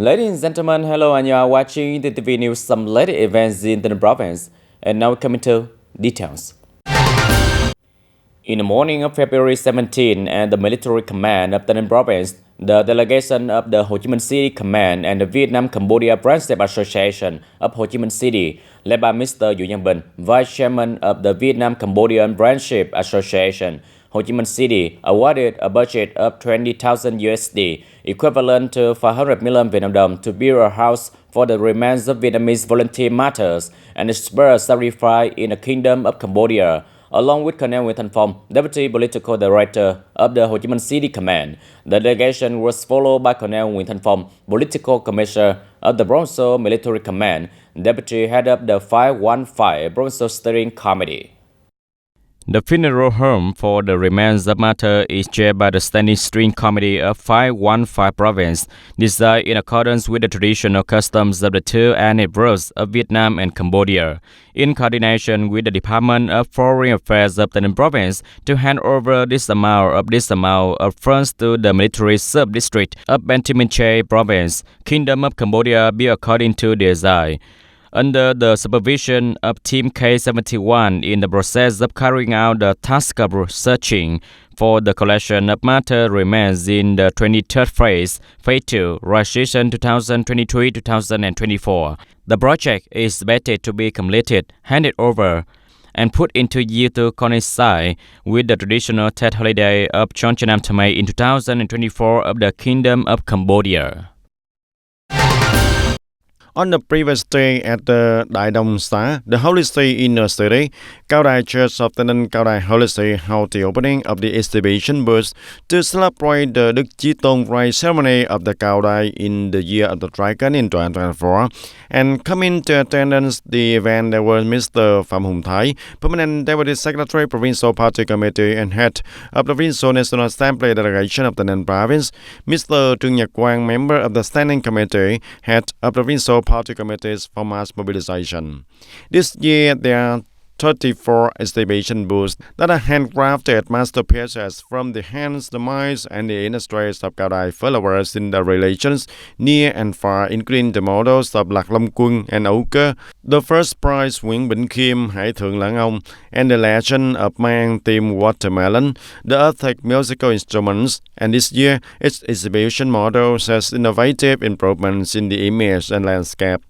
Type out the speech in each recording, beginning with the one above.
Ladies and gentlemen, hello, and you are watching the TTV News, some latest events in the province. And now coming to details. In the morning of February 17, at the military command of TayNinhTV province, the delegation of the Ho Chi Minh City Command and the Vietnam-Cambodia Friendship Association of Ho Chi Minh City, led by Mr. Yu Yang Bin, Vice Chairman of the Vietnam-Cambodian Friendship Association, Ho Chi Minh City awarded a budget of 20,000 USD, equivalent to 500 million Vietnam dong, to build a house for the remains of Vietnamese volunteer martyrs and spare sacrifice in the Kingdom of Cambodia. Along with Colonel Nguyễn Thanh Phong, Deputy Political Director of the Ho Chi Minh City Command, the delegation was followed by Colonel Nguyễn Thanh Phong, Political Commissioner of the Provincial Military Command, Deputy Head of the 515 Provincial Steering Committee. The funeral home for the remains of martyrs is chaired by the Standing Steering Committee of 515 Province, designed in accordance with the traditional customs of the two neighbors of Vietnam and Cambodia, in coordination with the Department of Foreign Affairs of the Province, to hand over this amount of funds to the military sub-district of Ban Thi Minh Chey Province, Kingdom of Cambodia, be according to design. Under the supervision of Team K71 in the process of carrying out the task of searching for the collection of martyr remains in the 23rd phase, Phase 2, Registration 2023-2024. The project is expected to be completed, handed over, and put into use to coincide with the traditional Tet holiday of Chonchonam Thamay in 2024 of the Kingdom of Cambodia. On the previous day at the Dai Dong Sa, the Holy See in the city, Cao Dai Church of TayNinhTV Cao Dai Holy See held the opening of the exhibition booth to celebrate the Đức Chí Tôn Rite ceremony of the Cao Dai in the year of the Dragon in 2024. And coming to attendance the event, there was Mr. Phạm Hùng Thái, Permanent Deputy Secretary, Provincial Party Committee and Head of the Provincial National Assembly Delegation of the TayNinhTV Province, Mr. Trương Nhật Quang, Member of the Standing Committee, Head of the Provincial Party Committees for Mass Mobilization. This year, there are 34 exhibition booths that are handcrafted masterpieces from the hands, the minds, and the industries of Cao Dai followers in the relations near and far, including the models of Lạc Long Quân and Âu Cơ, the first prize Nguyễn Bỉnh Khiêm, Hải Thượng Lãng Ông, and the legend of Mang Tim Watermelon, the earthquake musical instruments. And this year, its exhibition model has innovative improvements in the image and landscape.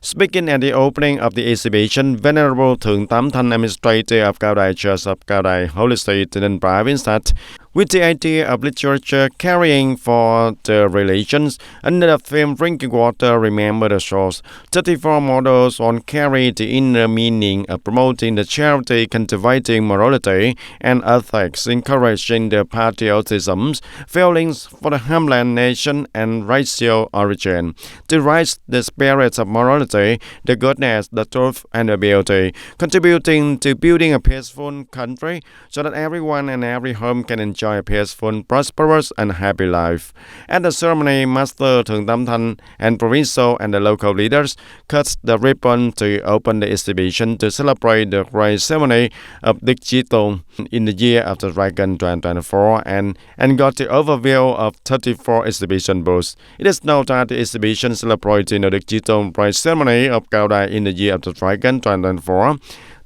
Speaking at the opening of the exhibition, Venerable Thượng Tám Thanh, Administrator of Cao Dai Church of Cao Dai Holy See TayNinhTV Province, that with the idea of literature carrying for the religions, under the theme Drinking Water, Remember the Source, 34 models on carry the inner meaning of promoting the charity, cultivating morality and ethics, encouraging the patriotism, feelings for the homeland, nation and racial origin, to raise the spirits of morality, the goodness, the truth and the beauty, contributing to building a peaceful country so that everyone and every home can enjoy a peaceful, prosperous and happy life. At the ceremony, Master Thượng Tám Thanh and provincial and the local leaders cut the ribbon to open the exhibition to celebrate the great ceremony of Đức Chí Tôn in the year of the Dragon 2024 and got the overview of 34 exhibition booths. It is noted that the exhibition celebrating the Đức Chí Tôn Rite ceremony of Cao Dai in the year of the Dragon 2024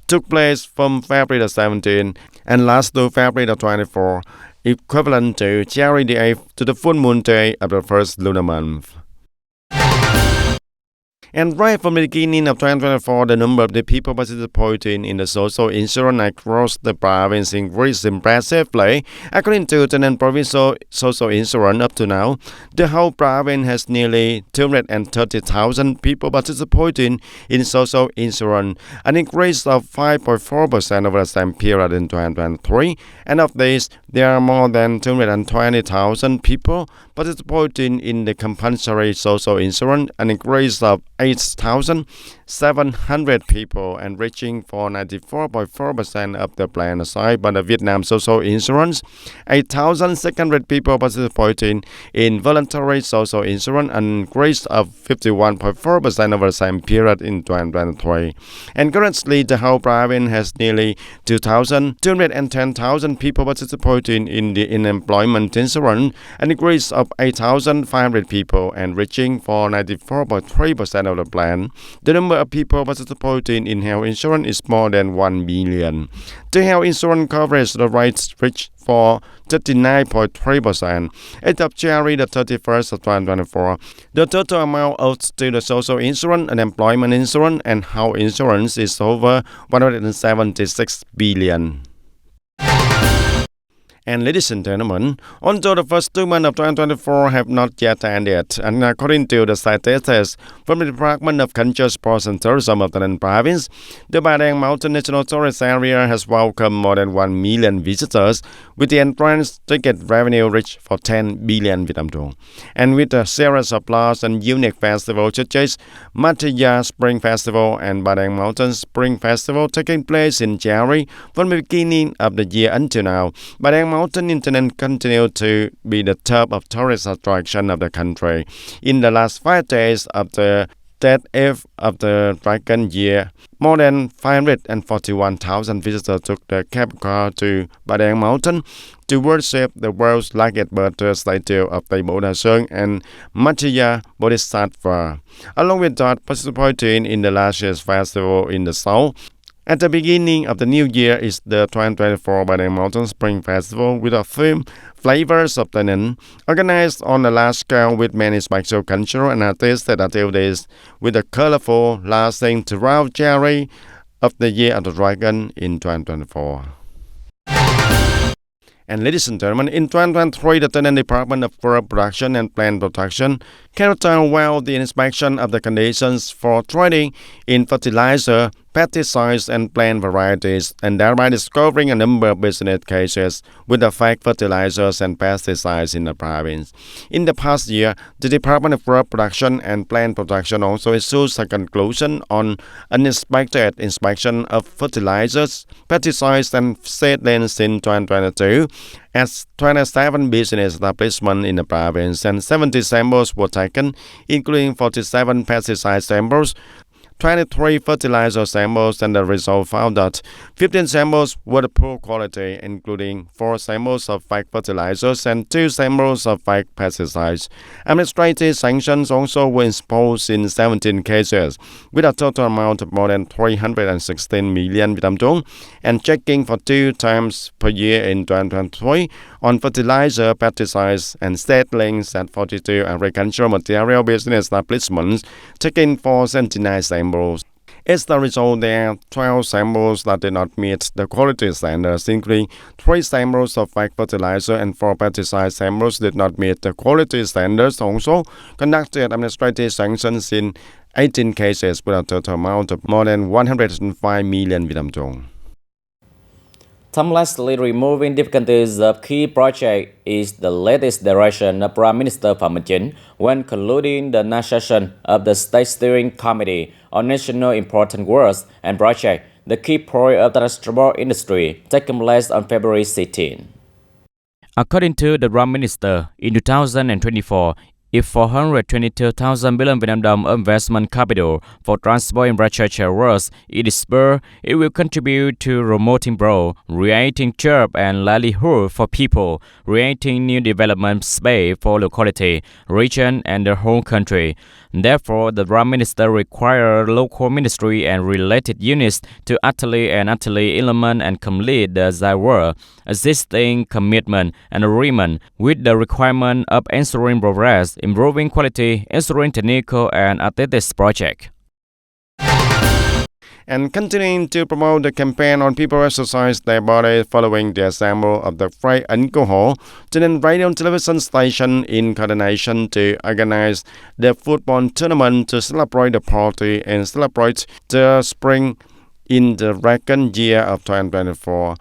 took place from February the 17th and last to February the 24th, equivalent to January the 8th to the full moon day of the first lunar month. And right from the beginning of 2024, the number of the people participating in the social insurance across the province increased impressively. According to the TayNinhTV Provincial Social Insurance, up to now, the whole province has nearly 230,000 people participating in social insurance, an increase of 5.4% over the same period in 2023. And of these, there are more than 220,000 people participating in the compulsory social insurance, an increase of 8,700 people and reaching for 94.4% of the plan assigned by the Vietnam Social Insurance. 8,600 people participating in voluntary social insurance, an increase of 51.4% over the same period in 2023. And currently, the whole province has nearly 210,000 people participating participating in the unemployment insurance, an increase of 8,500 people and reaching for 94.3% of the plan. The number of people participating in health insurance is more than 1 million. The health insurance coverage the rates reached for 39.3% as of January the 31st of 2024. The total amount owed to the social insurance, unemployment insurance, and health insurance is over 176 billion. And ladies and gentlemen, although the first 2 months of 2024 have not yet ended, and according to the statistics from the Department of Culture, Sports and Tourism of Taynan Province, the Padang Mountain National Tourist Area has welcomed more than 1 million visitors, with the entrance ticket revenue reached for 10 billion Vietnam dong. And with a series of large and unique festivals such as Mataya Spring Festival and Padang Mountain Spring Festival taking place in January from the beginning of the year until now, Padang Mountain Internet continue to be the top of tourist attraction of the country. In the last 5 days of the 10th of the Dragon year, more than 541,000 visitors took the cab car to Padang Mountain to worship the world's largest bird statue of Thầy Bồ Đà Sơn and Mataya Bodhisattva. Along with that, participating in the largest festival in the south, at the beginning of the new year is the 2024 Padang Mountain Spring Festival with a theme Flavors of Taynan, organized on a large scale with many special cultural and artistic activities with a colorful lasting throughout January of the Year of the Dragon in 2024. And ladies and gentlemen, in 2023, the Taynan Department of Crop Production and Plant Protection carried out well the inspection of the conditions for trading in fertilizer, pesticides, and plant varieties, and thereby discovering a number of business cases with the fake fertilizers and pesticides in the province. In the past year, the Department of Crop Production and Plant Protection also issued a conclusion on uninspected inspection of fertilizers, pesticides, and seedlings in 2022. As 27 business establishments in the province and 70 samples were taken, including 47 pesticide samples, 23 fertilizer samples, and the result found that 15 samples were of poor quality, including 4 samples of fake fertilizers and 2 samples of fake pesticides. Administrative sanctions also were imposed in 17 cases, with a total amount of more than 316 million Vietnam dong, and checking for 2 times per year in 2023 on fertilizer, pesticides, and seedlings at 42 agricultural material business establishments, taking for 79 samples. As the result, there are 12 samples that did not meet the quality standards, including 3 samples of fake fertilizer and 4 pesticide samples did not meet the quality standards. Also, conducted administrative sanctions in 18 cases with a total amount of more than 105 million Vietnam dong. Seamlessly removing difficulties of key project is the latest direction of Prime Minister Phạm Minh Chính when concluding the next session of the State Steering Committee on National Important Works and Projects, the key project of the transport industry, taking place on February 16. According to the Prime Minister, in 2024, if 422,000 billion Vietnam dong of investment capital for transport infrastructure works is disbursed, it will contribute to promoting growth, creating jobs and livelihood for people, creating new development space for locality, region, and the whole country. Therefore, the Prime Minister requires local ministry and related units to utterly implement and complete the work, existing commitment and agreement with the requirement of ensuring progress, improving quality, ensuring technical and artistic projects. And continuing to promote the campaign on people exercise their body following the example of the free alcohol, Taynan radio and television station in coordination to organize the football tournament to celebrate the party and celebrate the spring in the second year of 2024.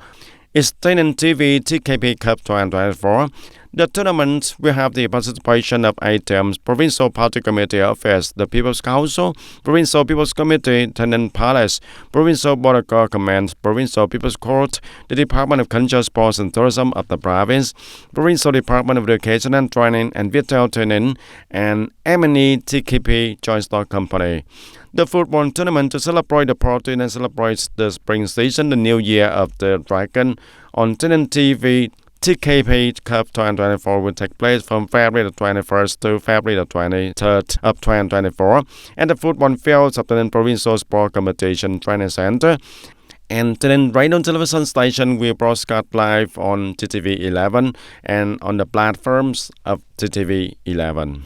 It's TayNinhTV TKP Cup 2024. The tournament will have the participation of 8 teams: Provincial Party Committee Office, the People's Council, Provincial People's Committee, Taynan Palace, Provincial Border Guard Command, Provincial People's Court, the Department of Culture, Sports and Tourism of the province, Provincial Department of Education and Training, and Viettel Taynan, and M&E TKP Joint Stock Company. The football tournament to celebrate the party and celebrate the spring season, the new year of the dragon, on TayNinhTV TKP Cup 2024 will take place from February the 21st to February the 23rd of 2024 at the football fields of the Provincial Sport Competition Training Center. And then radio television station will broadcast live on TTV11 and on the platforms of TTV11.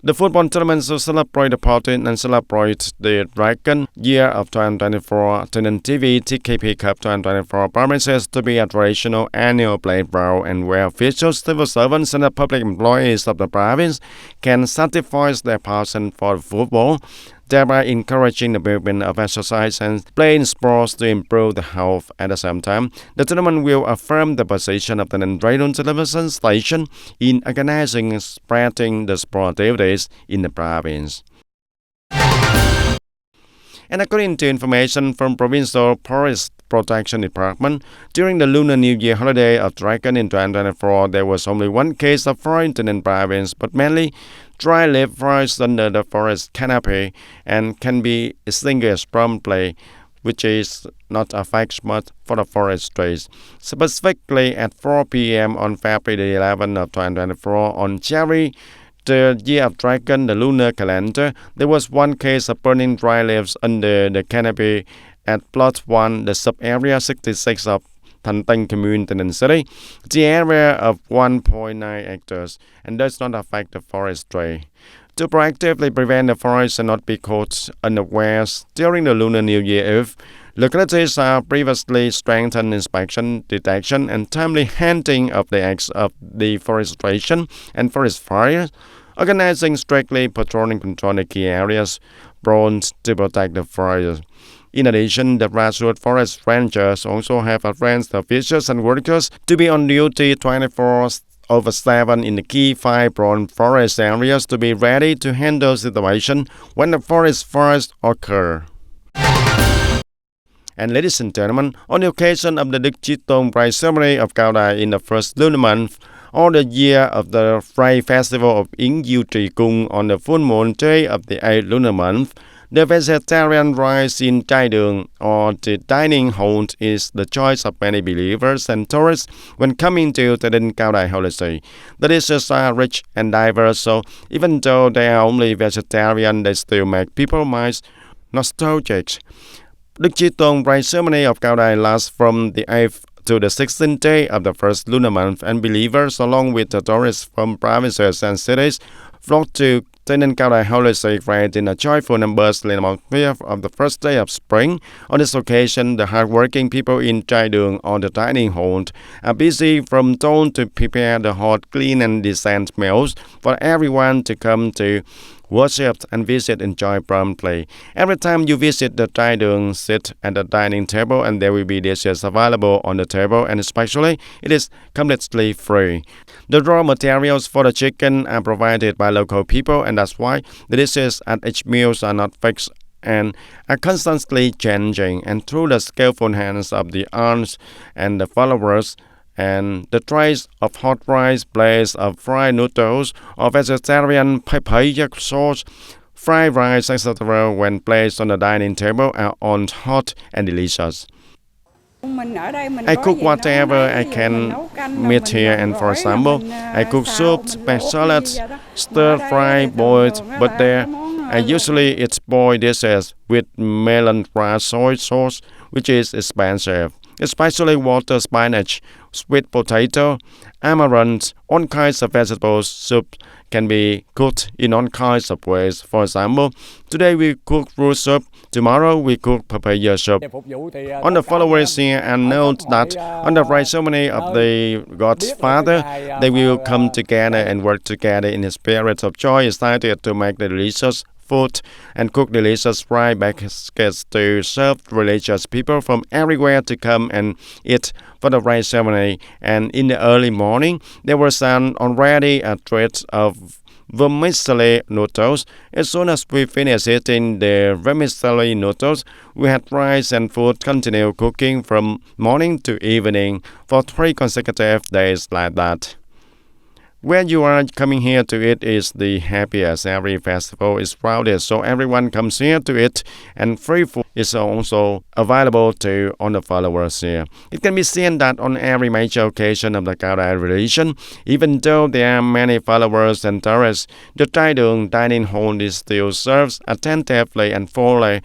The football tournament will celebrate the party and celebrate the Dragon Year of 2024. TayNinhTV TKP Cup 2024 promises to be a traditional annual playground and where officials, civil servants, and the public employees of the province can satisfy their passion for football, thereby encouraging the movement of exercise and playing sports to improve the health. At the same time, the tournament will affirm the position of the radio television station in organizing and spreading the sport activities in the province. And according to information from Provincial Forest Protection Department, during the Lunar New Year holiday of Dragon in 2024, there was only one case of forest in the province, but mainly dry-leaf forest under the forest canopy and can be extinguished promptly, which is not a fact much for the forest trees. Specifically, at 4 p.m. on February the 11th of 2024, on January, the year of Dragon, the lunar calendar, there was one case of burning dry leaves under the canopy at Plot 1, the sub-area 66 of Thanh Tanh Community City, the area of 1.9 hectares, and does not affect the forest tree. To proactively prevent the forest and not be caught unawares during the Lunar New Year Eve, localities are previously strengthened inspection, detection, and timely handling of the acts of deforestation and forest fires, organizing strictly patrolling control the key areas prone to protect the forest. In addition, the grassroots forest rangers also have advanced officials and workers to be on duty 24/7 in the key 5 prone forest areas to be ready to handle situations when the forest fires occur. And ladies and gentlemen, on the occasion of the Đức Chí Tôn Pride ceremony of Cao Đài in the first lunar month, or the year of the Pride Festival of Yến Du Trì Cung on the full moon day of the 8th lunar month, the vegetarian rice in Chai Đường or the dining hall is the choice of many believers and tourists when coming to the Cao Đài holiday. The dishes are rich and diverse, so even though they are only vegetarian, they still make people's minds nostalgic. Đức Chí Tôn Pride ceremony of Cao Đài lasts from the 8th to the 16th day of the first lunar month, and believers, along with the tourists from provinces and cities, flock to TayNinhTV Cao Đài holiday grade in a joyful numbers in the month of the first day of spring. On this occasion, the hardworking people in Chai Đường or the dining hall are busy from dawn to prepare the hot, clean, and decent meals for everyone to come to worship and visit enjoy promptly. Every time you visit the Chai Đường, sit at the dining table and there will be dishes available on the table, and especially it is completely free. The raw materials for the chicken are provided by local people, and that's why the dishes at each meal are not fixed and are constantly changing. And through the skillful hands of the aunts and the followers, and the trays of hot rice, plates of fried noodles, or vegetarian papaya sauce, fried rice, etc., when placed on the dining table, are all hot and delicious. I cook whatever I can meet here, and for example, I cook soup, mashed salad, stir fry, boiled, but there I usually eat boiled dishes with melon grass soy sauce, which is expensive, especially water spinach, sweet potato, amaranth, all kinds of vegetables. Soup can be cooked in all kinds of ways. For example, today we cook root soup, tomorrow we cook papaya soup. On the followers here, and note that on the bride ceremony of the God's Father, they will come together and work together in a spirit of joy, excited to make the delicious food and cook delicious fried baskets to serve religious people from everywhere to come and eat for the bride ceremony. And in the early morning, there was already a treat of vermicelli noodles. As soon as we finished eating the vermicelli noodles, we had rice and food continue cooking from morning to evening for 3 consecutive days like that. When you are coming here to it is the happiest. Every festival is crowded, so everyone comes here to it, and free food is also available to all the followers here. It can be seen that on every major occasion of the Cao Đài religion, even though there are many followers and tourists, the Tai Đường dining hall is still serves attentively and fully.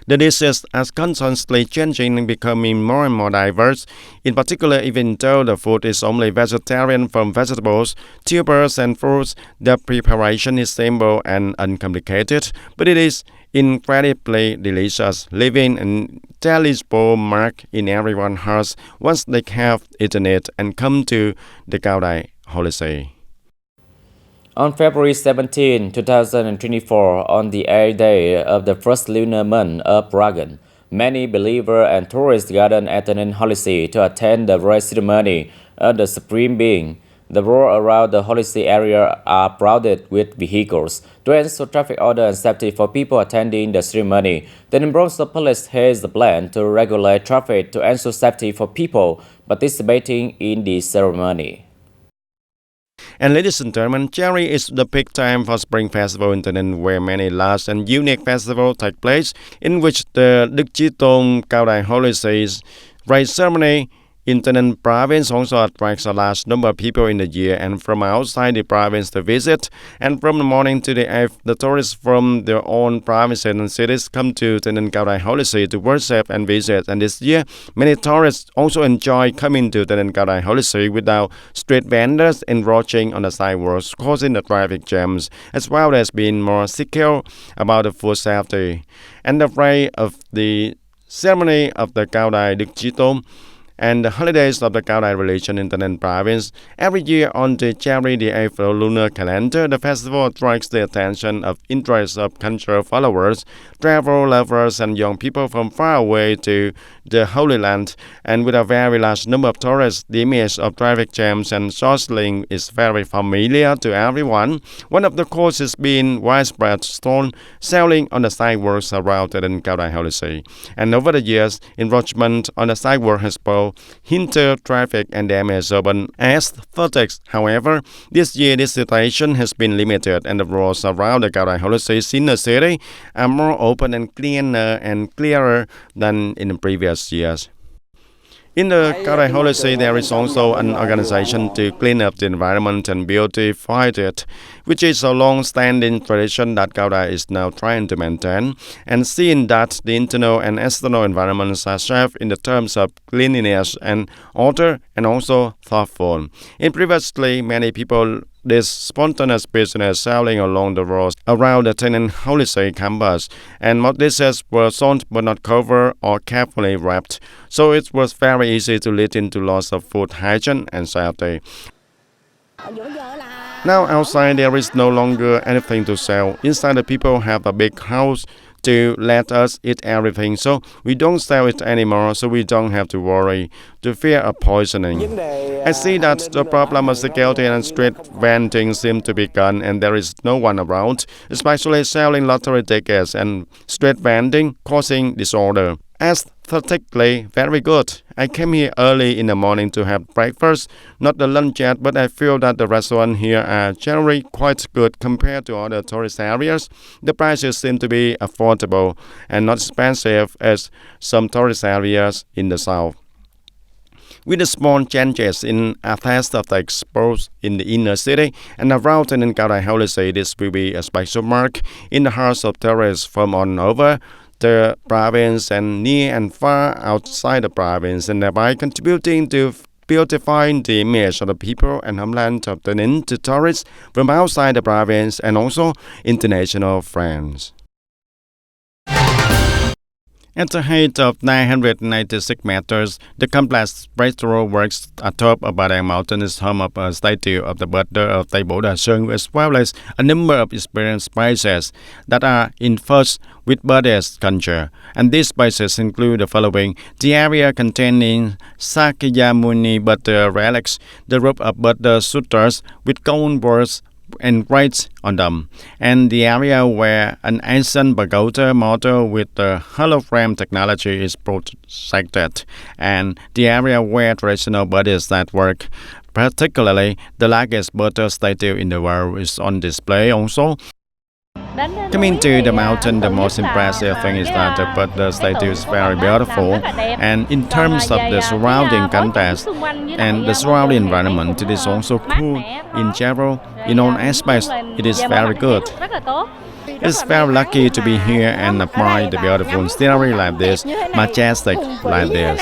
The dishes are constantly changing and becoming more and more diverse. In particular, even though the food is only vegetarian from vegetables, tubers, and fruits, the preparation is simple and uncomplicated, but it is incredibly delicious, leaving an indelible mark in everyone's hearts once they have eaten it and come to the Cao Đài holiday. On February 17, 2024, on the 8th day of the first lunar month of Dragon, many believers and tourists gathered at the holy see to attend the royal ceremony of the Supreme Being. The roads around the holy see area are crowded with vehicles. To ensure traffic order and safety for people attending the ceremony, the Nimbroso Police has a plan to regulate traffic to ensure safety for people participating in the ceremony. And ladies and gentlemen, January is the peak time for Spring Festival in Tayninh, where many large and unique festivals take place, in which the Đức Chí Tôn Cao Đài Holy Seas race ceremony in Tayninh province also attracts a large number of people in the year and from outside the province to visit. And from the morning to the eve, the tourists from their own provinces and cities come to Tayninh Cao Đài Holy See to worship and visit. And this year, many tourists also enjoy coming to Tayninh Cao Đài Holy See without street vendors encroaching on the sidewalks, causing the traffic jams, as well as being more secure about the food safety. And the day of the ceremony of the Cao Đài Đức Chí Tôn and the holidays of the Cao Đài religion in Tayninh province. Every year on the January the 8th lunar calendar, the festival attracts the attention of interests of cultural followers, travel lovers, and young people from far away to the Holy Land. And with a very large number of tourists, the image of traffic jams and jostling is very familiar to everyone. One of the causes being widespread stone selling on the sidewalks around the Cao Đài Holy See. And over the years, encroachment on the sidewalk has both hinder traffic and damage urban aesthetics. However, this year this situation has been limited, and the roads around the Cao Đài Holy See in the city are more open and clearer than in the previous years. In the Cao Đài Holy See, there is also an organization to clean up the environment and beautify it, which is a long-standing tradition that Cao Đài is now trying to maintain, and seeing that the internal and external environments are shaped in the terms of cleanliness and order, and also thoughtful. In previously, many people this spontaneous business selling along the roads around the TayNinhTV campus, and most dishes were sold but not covered or carefully wrapped, so it was very easy to lead into loss of food hygiene and safety. Now outside there is no longer anything to sell. Inside the people have a big house to let us eat everything, so we don't sell it anymore, so we don't have to worry to fear of poisoning. I see that the problem of security and street vending seem to be gone, and there is no one around, especially selling lottery tickets and street vending causing disorder. Aesthetically very good. I came here early in the morning to have breakfast, not the lunch yet, but I feel that the restaurants here are generally quite good compared to other tourist areas. The prices seem to be affordable and not expensive as some tourist areas in the south. With the small changes in aesthetics both in the inner city and around the Cao Đài Holy See, this will be a special mark in the hearts of tourists from all over the province and near and far outside the province, and thereby contributing to beautifying the image of the people and homeland of Tayninh to tourists from outside the province and also international friends. At the height of 996 meters, the complex breakthrough works atop a Ba mountain is home of a statue of the birthday of Tây Bổ Đà Sơn, as well as a number of experienced spaces that are infused with Buddhist culture. And these spaces include the following: the area containing Sakyamuni Buddha relics, the group of Buddha sutras with gold words engraved on them, and the area where an ancient pagoda model with the hologram technology is projected, and the area where traditional Buddhist artwork Particularly, the largest butter statue in the world is on display also. Coming to the mountain, the most impressive thing is that the Buddha statue is very beautiful, and in terms of the surrounding context and the surrounding environment, it is also cool. In general, in all aspects, it is very good. It's very lucky to be here and admire the beautiful scenery like this, majestic like this.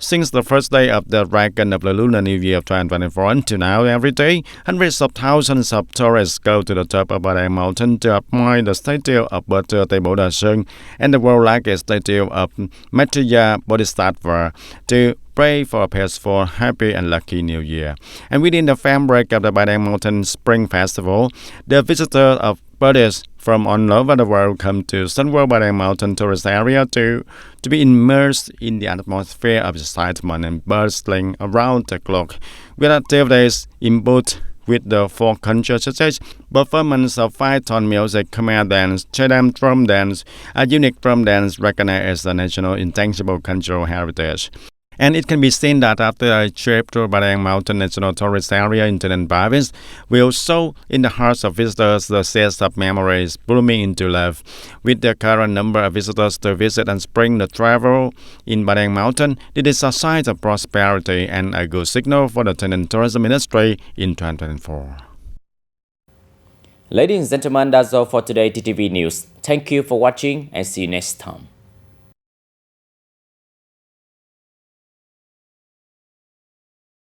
Since the first day of the reckoning of the Lunar New Year of 2024 until now, every day, hundreds of thousands of tourists go to the top of Badang Mountain to admire the statue of Buddha Teboda Sung and the world's largest statue of Maitreya Bodhisattva to pray for a peaceful, happy, and lucky New Year. And within the fabric of the Badang Mountain Spring Festival, the visitors of Buddhists from all over the world come to Sunworld Badang Mountain tourist area to be immersed in the atmosphere of excitement and bustling around the clock, with activities imbued with the folk culture such as performance of five-tone music, Khmer dance, Chedam drum dance, a unique drum dance recognized as a national intangible cultural heritage. And it can be seen that after a trip to Badang Mountain National Tourist Area in TayNinhTV Province will sow in the hearts of visitors the seeds of memories blooming into love. With the current number of visitors to visit and spring the travel in Badang Mountain, it is a sign of prosperity and a good signal for the TayNinhTV Tourism Ministry in 2024. Ladies and gentlemen, that's all for today TTV News. Thank you for watching and see you next time.